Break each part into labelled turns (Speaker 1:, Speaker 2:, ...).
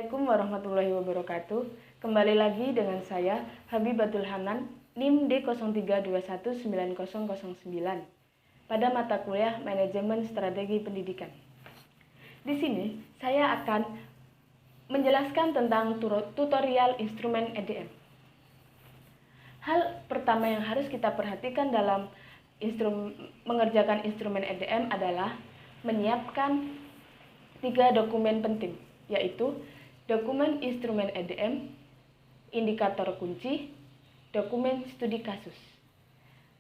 Speaker 1: Assalamualaikum warahmatullahi wabarakatuh. Kembali lagi dengan saya Habibatul Hanan, NIM D03219009 pada mata kuliah Manajemen Strategi Pendidikan. Di sini saya akan menjelaskan tentang tutorial instrumen EDM. Hal pertama yang harus kita perhatikan dalam mengerjakan instrumen EDM adalah menyiapkan 3 dokumen penting, yaitu dokumen instrumen EDM, indikator kunci, dokumen studi kasus.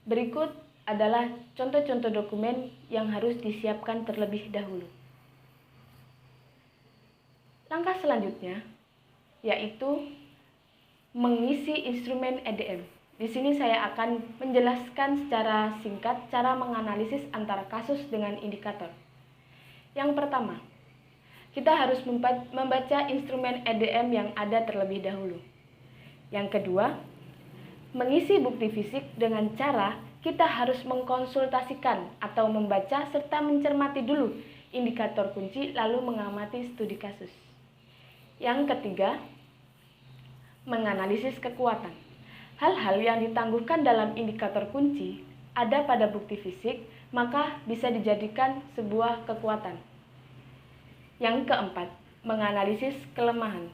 Speaker 1: Berikut adalah contoh-contoh dokumen yang harus disiapkan terlebih dahulu. Langkah selanjutnya yaitu mengisi instrumen EDM. Di sini saya akan menjelaskan secara singkat cara menganalisis antara kasus dengan indikator. Yang pertama, kita harus membaca instrumen EDM yang ada terlebih dahulu. Yang kedua, mengisi bukti fisik dengan cara kita harus mengkonsultasikan atau membaca serta mencermati dulu indikator kunci lalu mengamati studi kasus. Yang ketiga, menganalisis kekuatan. Hal-hal yang ditangguhkan dalam indikator kunci ada pada bukti fisik, maka bisa dijadikan sebuah kekuatan. Yang keempat, menganalisis kelemahan.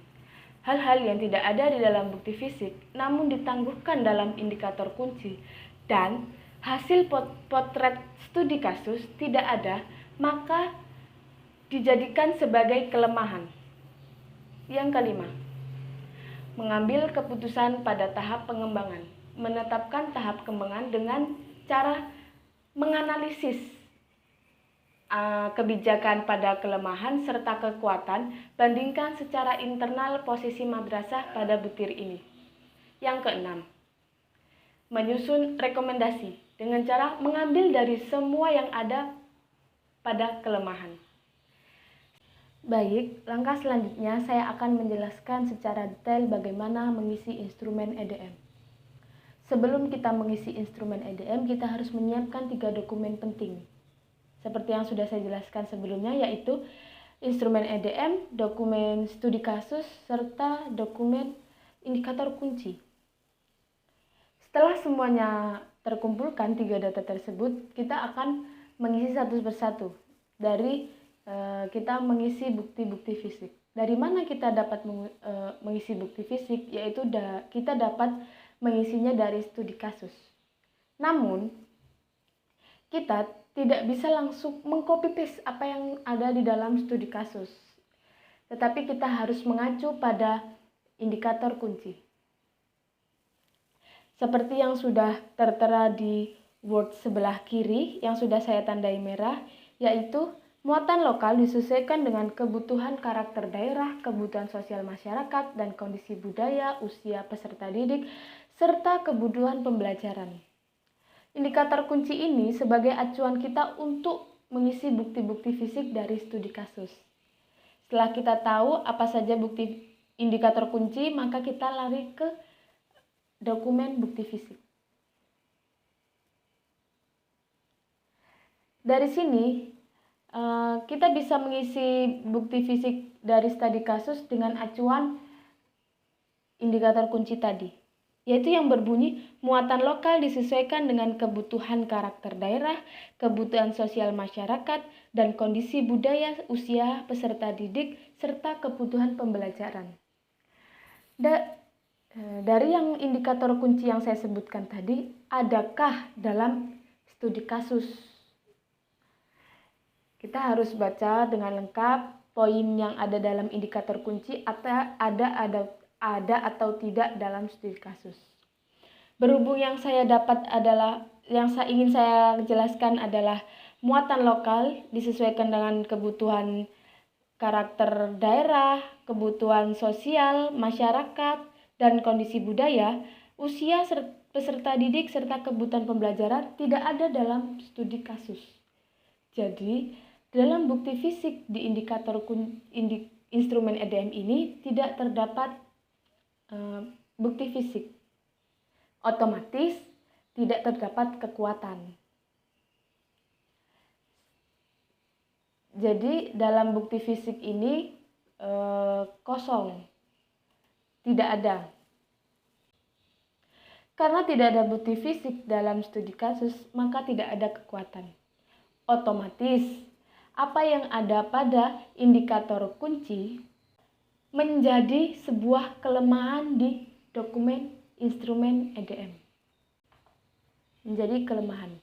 Speaker 1: Hal-hal yang tidak ada di dalam bukti fisik namun ditangguhkan dalam indikator kunci dan hasil potret studi kasus tidak ada, maka dijadikan sebagai kelemahan. Yang kelima, mengambil keputusan pada tahap pengembangan. Menetapkan tahap pengembangan dengan cara menganalisis kebijakan pada kelemahan serta kekuatan, bandingkan secara internal posisi madrasah pada butir ini. Yang keenam, menyusun rekomendasi dengan cara mengambil dari semua yang ada pada kelemahan. Baik, langkah selanjutnya saya akan menjelaskan secara detail bagaimana mengisi instrumen EDM. Sebelum kita mengisi instrumen EDM, kita harus menyiapkan 3 dokumen penting. Seperti yang sudah saya jelaskan sebelumnya, yaitu instrumen EDM, dokumen studi kasus, serta dokumen indikator kunci. Setelah semuanya terkumpulkan 3 data tersebut, kita akan mengisi satu persatu. Kita mengisi bukti-bukti fisik. Dari mana kita dapat mengisi bukti fisik? Yaitu kita dapat mengisinya dari studi kasus. Namun, kita tidak bisa langsung mengcopy paste apa yang ada di dalam studi kasus. Tetapi kita harus mengacu pada indikator kunci. Seperti yang sudah tertera di Word sebelah kiri yang sudah saya tandai merah, yaitu muatan lokal disesuaikan dengan kebutuhan karakter daerah, kebutuhan sosial masyarakat, dan kondisi budaya, usia peserta didik, serta kebutuhan pembelajaran. Indikator kunci ini sebagai acuan kita untuk mengisi bukti-bukti fisik dari studi kasus. Setelah kita tahu apa saja bukti indikator kunci, maka kita lari ke dokumen bukti fisik. Dari sini, kita bisa mengisi bukti fisik dari studi kasus dengan acuan indikator kunci tadi, yaitu yang berbunyi muatan lokal disesuaikan dengan kebutuhan karakter daerah, kebutuhan sosial masyarakat, dan kondisi budaya, usia peserta didik, serta kebutuhan pembelajaran. Dari yang indikator kunci yang saya sebutkan tadi, adakah dalam studi kasus? Kita harus baca dengan lengkap poin yang ada dalam indikator kunci atau ada atau tidak dalam studi kasus. Berhubung yang ingin saya jelaskan adalah muatan lokal disesuaikan dengan kebutuhan karakter daerah, kebutuhan sosial, masyarakat, dan kondisi budaya, usia peserta didik, serta kebutuhan pembelajaran tidak ada dalam studi kasus. Jadi, dalam bukti fisik di indikator instrumen EDM ini tidak terdapat bukti fisik, otomatis tidak terdapat kekuatan. Jadi dalam bukti fisik ini kosong, tidak ada. Karena tidak ada bukti fisik dalam studi kasus, maka tidak ada kekuatan. Otomatis, apa yang ada pada indikator kunci menjadi sebuah kelemahan di dokumen instrumen EDM. Menjadi kelemahan.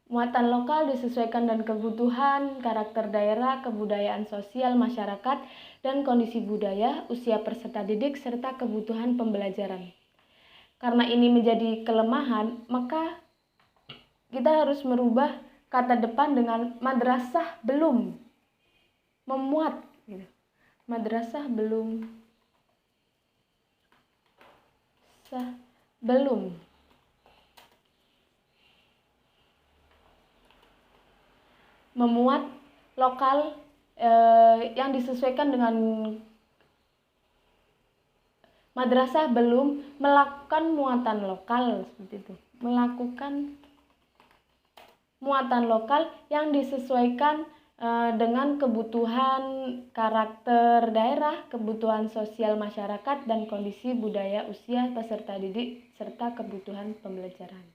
Speaker 1: Muatan lokal disesuaikan dengan kebutuhan, karakter daerah, kebudayaan sosial masyarakat, dan kondisi budaya, usia peserta didik, serta kebutuhan pembelajaran. Karena ini menjadi kelemahan, maka kita harus merubah kata depan dengan madrasah belum memuat. Madrasah belum memuat lokal yang disesuaikan dengan madrasah belum melakukan muatan lokal, seperti itu. Melakukan muatan lokal yang disesuaikan dengan kebutuhan karakter daerah, kebutuhan sosial masyarakat, dan kondisi budaya usia peserta didik serta kebutuhan pembelajaran.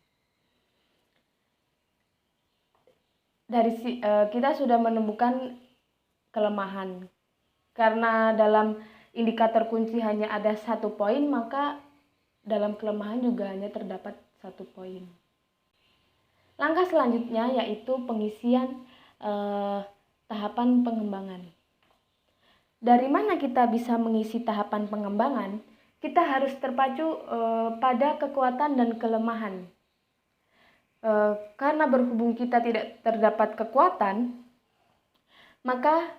Speaker 1: Kita sudah menemukan kelemahan. Karena dalam indikator kunci hanya ada 1 poin, maka dalam kelemahan juga hanya terdapat 1 poin. Langkah selanjutnya yaitu pengisian tahapan pengembangan. Dari mana kita bisa mengisi tahapan pengembangan? Kita harus terpacu pada kekuatan dan kelemahan. Karena berhubung kita tidak terdapat kekuatan, maka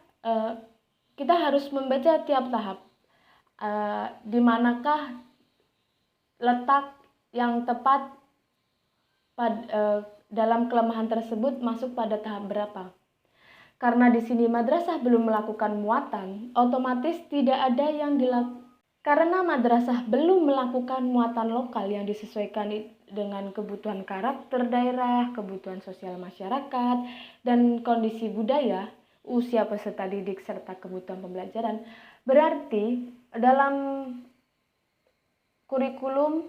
Speaker 1: kita harus membaca tiap tahap. Di manakah letak yang tepat dalam kelemahan tersebut masuk pada tahap berapa. Karena di sini madrasah belum melakukan muatan, otomatis tidak ada yang dilakukan. Karena madrasah belum melakukan muatan lokal yang disesuaikan dengan kebutuhan karakter daerah, kebutuhan sosial masyarakat, dan kondisi budaya, usia peserta didik, serta kebutuhan pembelajaran, berarti dalam kurikulum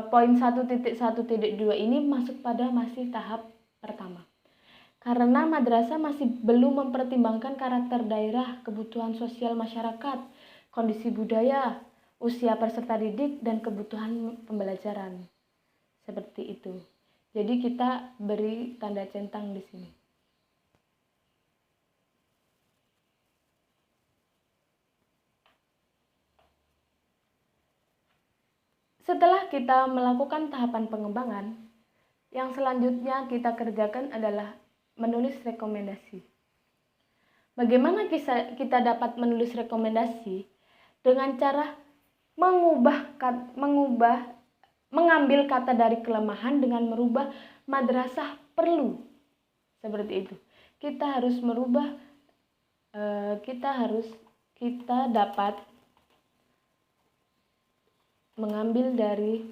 Speaker 1: poin 1.1.2 ini masuk pada masih tahap pertama. Karena madrasah masih belum mempertimbangkan karakter daerah, kebutuhan sosial masyarakat, kondisi budaya, usia peserta didik, dan kebutuhan pembelajaran. Seperti itu. Jadi kita beri tanda centang di sini. Setelah kita melakukan tahapan pengembangan, yang selanjutnya kita kerjakan adalah menulis rekomendasi. Bagaimana kita dapat menulis rekomendasi? Dengan cara mengambil kata dari kelemahan dengan merubah madrasah perlu. Seperti itu. Kita dapat mengambil dari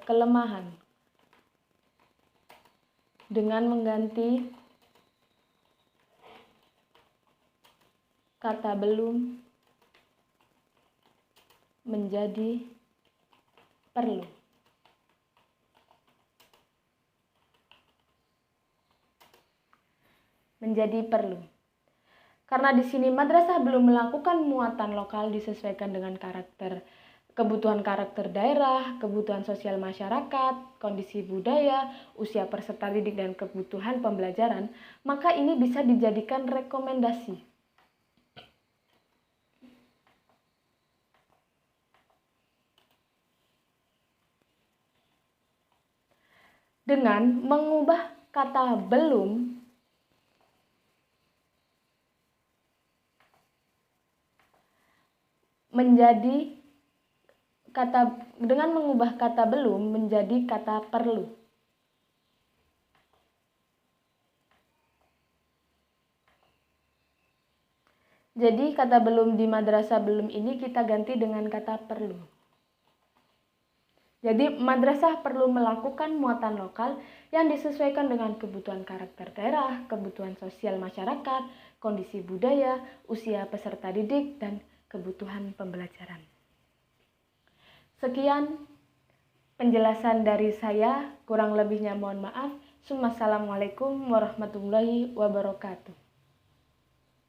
Speaker 1: kelemahan dengan mengganti kata belum menjadi perlu. Menjadi perlu. Karena di sini madrasah belum melakukan muatan lokal disesuaikan dengan kebutuhan karakter daerah, kebutuhan sosial masyarakat, kondisi budaya, usia peserta didik, dan kebutuhan pembelajaran, maka ini bisa dijadikan rekomendasi. Dengan mengubah kata belum menjadi dengan mengubah kata belum menjadi kata perlu. Jadi kata belum di madrasah belum ini kita ganti dengan kata perlu. Jadi madrasah perlu melakukan muatan lokal yang disesuaikan dengan kebutuhan karakter daerah, kebutuhan sosial masyarakat, kondisi budaya, usia peserta didik, dan kebutuhan pembelajaran. Sekian penjelasan dari saya, kurang lebihnya mohon maaf. Assalamualaikum warahmatullahi wabarakatuh.